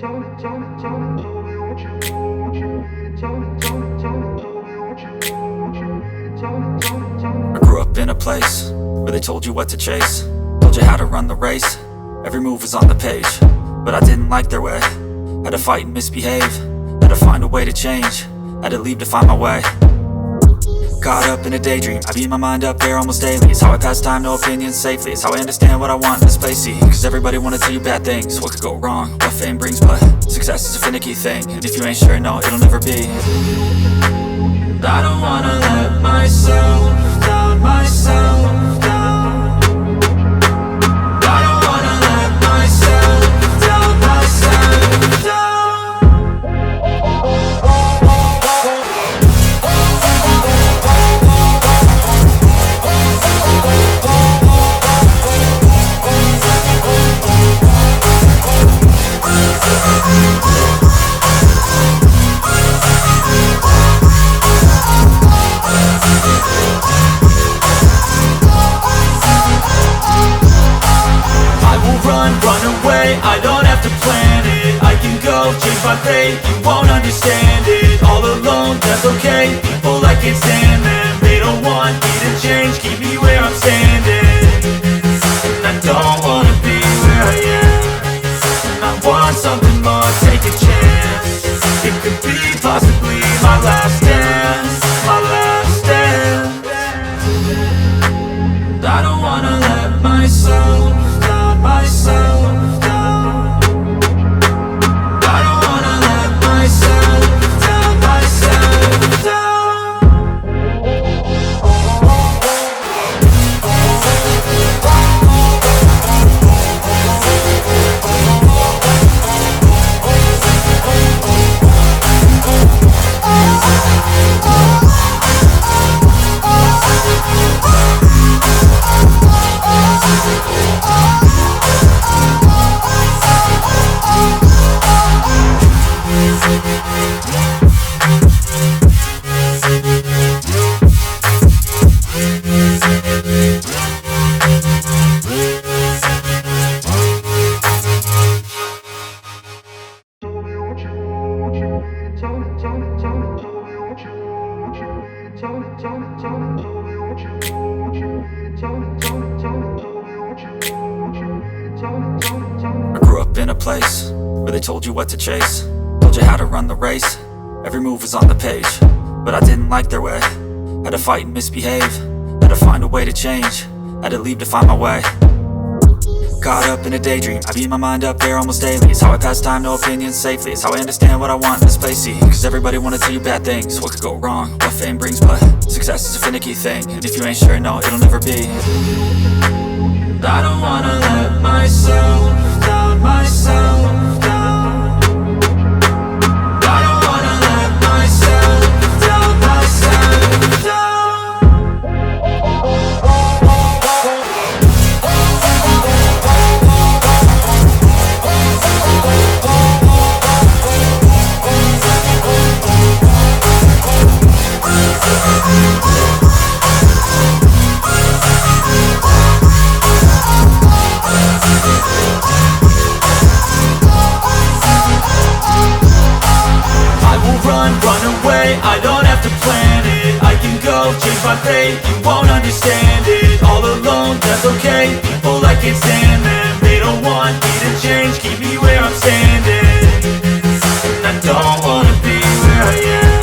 I grew up in a place where they told you what to chase, told you how to run the race. Every move was on the page, but I didn't like their way. Had to fight and misbehave, had to find a way to change, had to leave to find my way. Caught up in a daydream, I beat my mind up there almost daily. It's how I pass time, no opinions safely. It's how I understand what I want in this place, see. Cause everybody wanna tell you bad things, what could go wrong, what fame brings. But success is a finicky thing, and if you ain't sure, no, it'll never be. I don't wanna let myself down, myself down. I don't wanna let myself down, myself down. I don't have to plan it, I can go change my fate. You won't understand it, all alone, that's okay. People, I can't stand them, they don't want me to change. Keep me where I'm standing, and I don't wanna be where I am. I want something more, take a chance. It could be possibly my last dance, my last dance. I don't wanna let myself down, myself. I grew up in a place where they told you what to chase, told you how to run the race. Every move was on the page, but I didn't like their way. Had to fight and misbehave, had to find a way to change, had to leave to find my way. Caught up in a daydream, I beat my mind up there almost daily. It's how I pass time, no opinions safely. It's how I understand what I want in this place, see. Cause everybody wanna tell you bad things, what could go wrong, what fame brings. But success is a finicky thing, and if you ain't sure, no, it'll never be. I don't wanna let myself down, myself down. I don't wanna let myself down, myself down. I don't have to plan it, I can go change my fate. You won't understand it, all alone, that's okay. People, I can't stand them, they don't want me to change. Keep me where I'm standing, and I don't wanna be where I am.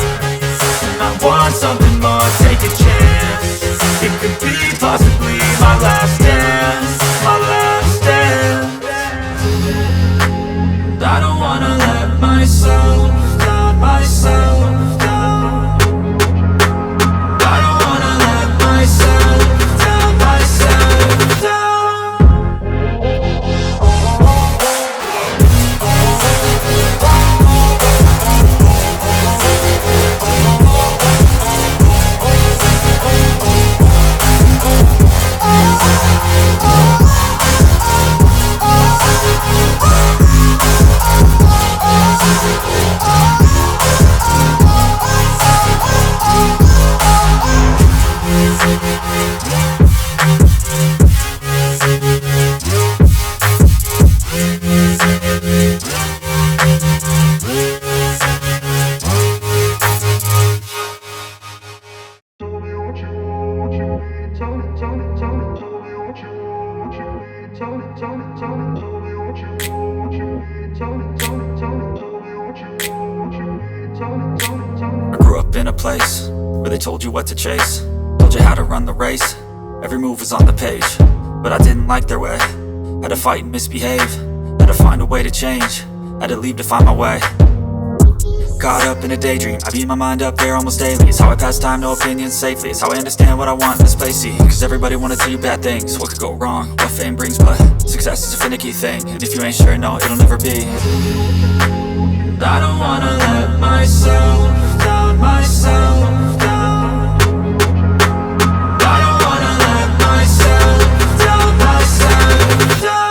I want something more, take a chance. It could be possibly my last dance, my last dance. I don't wanna let myself down, myself. I grew up in a place where they told you what to chase, told you how to run the race. Every move was on the page, but I didn't like their way. Had to fight and misbehave, had to find a way to change, had to leave to find my way. Caught up in a daydream, I beat my mind up there almost daily. It's how I pass time, no opinions safely. It's how I understand what I want in this place, see. Cause everybody wanna tell you bad things, what could go wrong, what fame brings. But success is a finicky thing, and if you ain't sure, no, it'll never be. And I don't wanna let myself down, myself down. And I don't wanna let myself down, myself down.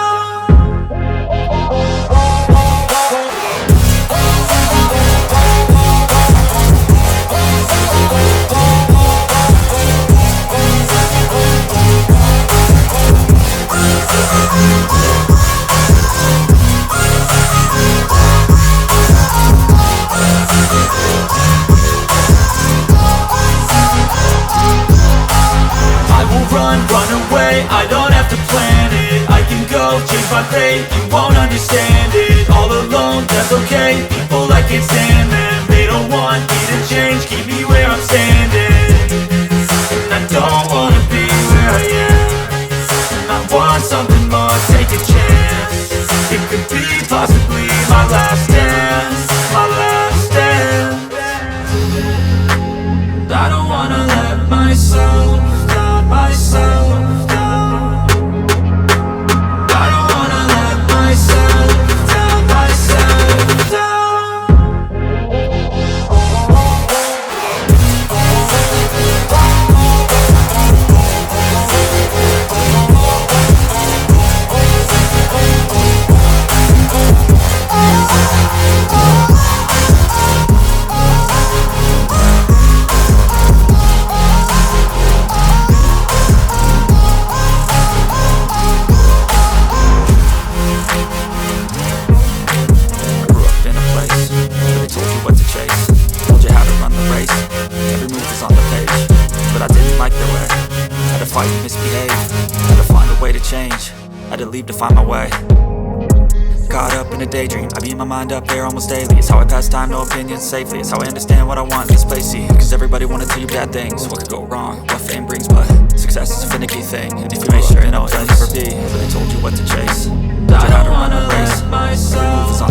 I don't have to plan it, I can go change my fate. You won't understand it, all alone, that's okay. People, I can't stand them, they don't want me to change. Keep me where I'm standing, and I don't wanna be where I am. And I want something more, take a chance. It could be possibly my last dance, my last dance. And I don't wanna let myself down, myself. To find my way. Caught up in a daydream, I beat my mind up there almost daily. It's how I pass time, no opinions safely. It's how I understand what I want in this place, see. Cause everybody wanna tell you bad things, what could go wrong, what fame brings. But success is a finicky thing, and if you ain't sure, no, it'll never be. But they told you what to chase, told you how to run a race. Every move is on